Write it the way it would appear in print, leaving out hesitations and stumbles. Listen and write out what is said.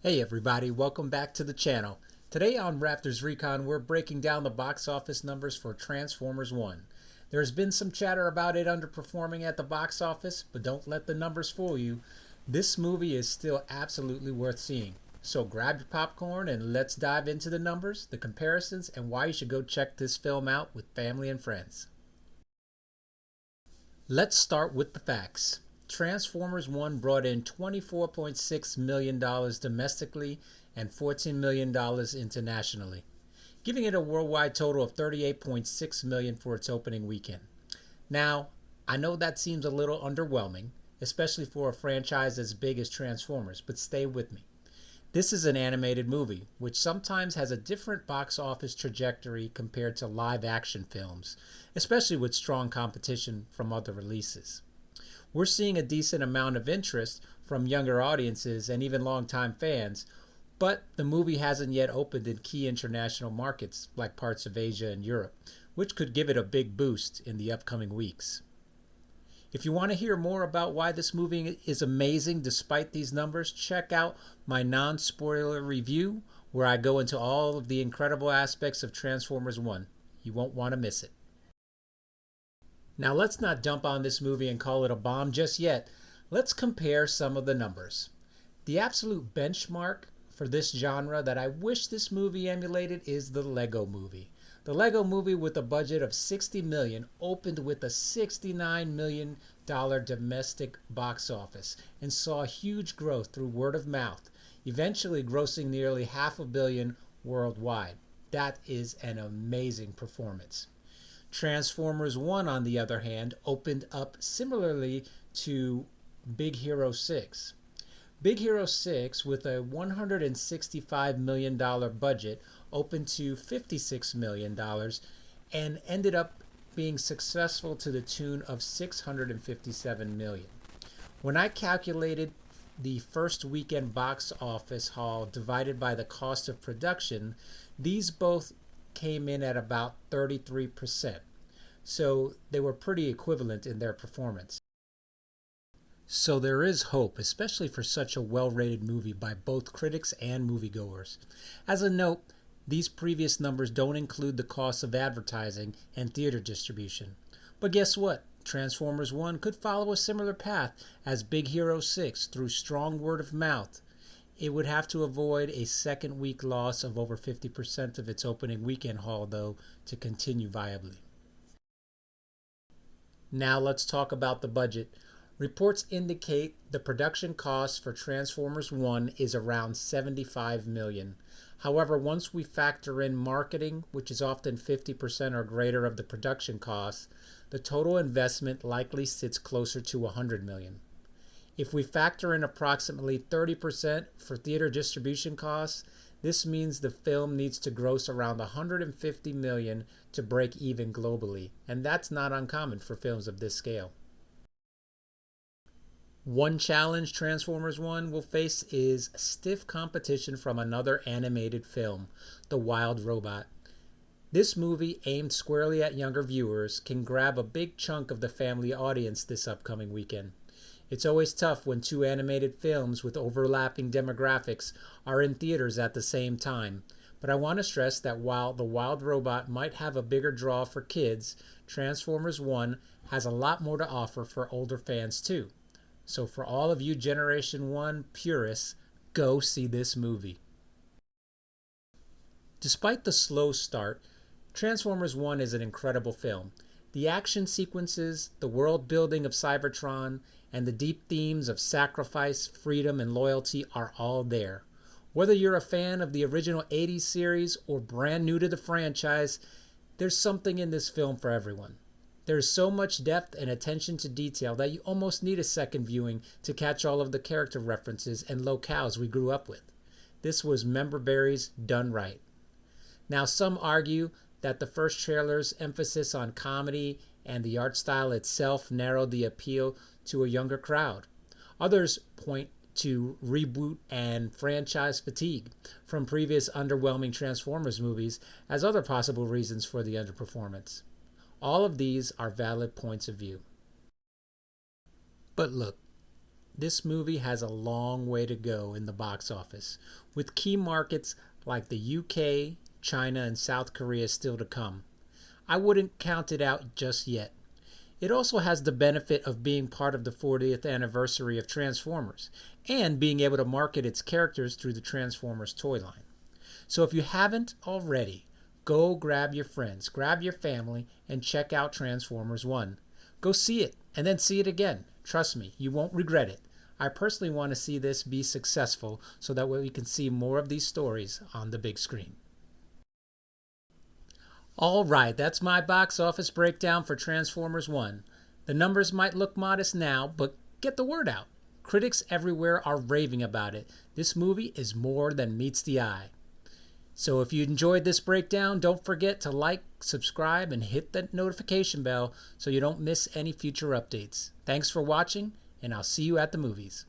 Hey everybody, welcome back to the channel. Today on Raptors Recon, we're breaking down the box office numbers for Transformers 1. There's been some chatter about it underperforming at the box office, but don't let the numbers fool you. This movie is still absolutely worth seeing. So grab your popcorn and let's dive into the numbers, the comparisons, and why you should go check this film out with family and friends. Let's start with the facts. Transformers 1 brought in $24.6 million domestically and $14 million internationally, giving it a worldwide total of $38.6 million for its opening weekend. Now, I know that seems a little underwhelming, especially for a franchise as big as Transformers, but stay with me. This is an animated movie, which sometimes has a different box office trajectory compared to live action films, especially with strong competition from other releases. We're seeing a decent amount of interest from younger audiences and even longtime fans, but the movie hasn't yet opened in key international markets like parts of Asia and Europe, which could give it a big boost in the upcoming weeks. If you want to hear more about why this movie is amazing despite these numbers, check out my non-spoiler review where I go into all of the incredible aspects of Transformers 1. You won't want to miss it. Now let's not dump on this movie and call it a bomb just yet. Let's compare some of the numbers. The absolute benchmark for this genre that I wish this movie emulated is the Lego Movie. The Lego Movie, with a budget of $60 million, opened with a $69 million domestic box office and saw huge growth through word of mouth, eventually grossing nearly $500 million worldwide. That is an amazing performance. Transformers 1, on the other hand, opened up similarly to Big Hero 6. Big Hero 6, with a $165 million budget, opened to $56 million and ended up being successful to the tune of $657 million. When I calculated the first weekend box office haul divided by the cost of production, these both came in at about 33%. So they were pretty equivalent in their performance. So there is hope, especially for such a well-rated movie by both critics and moviegoers. As a note, these previous numbers don't include the costs of advertising and theater distribution. But guess what? Transformers 1 could follow a similar path as Big Hero 6 through strong word of mouth. It would have to avoid a second week loss of over 50% of its opening weekend haul, though, to continue viably. Now let's talk about the budget. Reports indicate the production cost for Transformers 1 is around $75 million. However, once we factor in marketing, which is often 50% or greater of the production cost, the total investment likely sits closer to $100 million. If we factor in approximately 30% for theater distribution costs, this means the film needs to gross around $150 million to break even globally, and that's not uncommon for films of this scale. One challenge Transformers 1 will face is stiff competition from another animated film, The Wild Robot. This movie, aimed squarely at younger viewers, can grab a big chunk of the family audience this upcoming weekend. It's always tough when two animated films with overlapping demographics are in theaters at the same time, but I want to stress that while The Wild Robot might have a bigger draw for kids, Transformers 1 has a lot more to offer for older fans too. So for all of you Generation 1 purists, go see this movie. Despite the slow start, Transformers 1 is an incredible film. The action sequences, the world building of Cybertron, and the deep themes of sacrifice, freedom, and loyalty are all there. Whether you're a fan of the original 80s series or brand new to the franchise, there's something in this film for everyone. There's so much depth and attention to detail that you almost need a second viewing to catch all of the character references and locales we grew up with. This was member berries done right. Now, some argue that the first trailer's emphasis on comedy and the art style itself narrowed the appeal to a younger crowd. Others point to reboot and franchise fatigue from previous underwhelming Transformers movies as other possible reasons for the underperformance. All of these are valid points of view. But look, this movie has a long way to go in the box office, with key markets like the UK, China, and South Korea still to come. I wouldn't count it out just yet. It also has the benefit of being part of the 40th anniversary of Transformers and being able to market its characters through the Transformers toy line. So if you haven't already, go grab your friends, grab your family, and check out Transformers 1. Go see it and then see it again. Trust me, you won't regret it. I personally want to see this be successful so that way we can see more of these stories on the big screen. All right, that's my box office breakdown for Transformers 1. The numbers might look modest now, but get the word out. Critics everywhere are raving about it. This movie is more than meets the eye. So if you enjoyed this breakdown, don't forget to like, subscribe, and hit that notification bell so you don't miss any future updates. Thanks for watching, and I'll see you at the movies.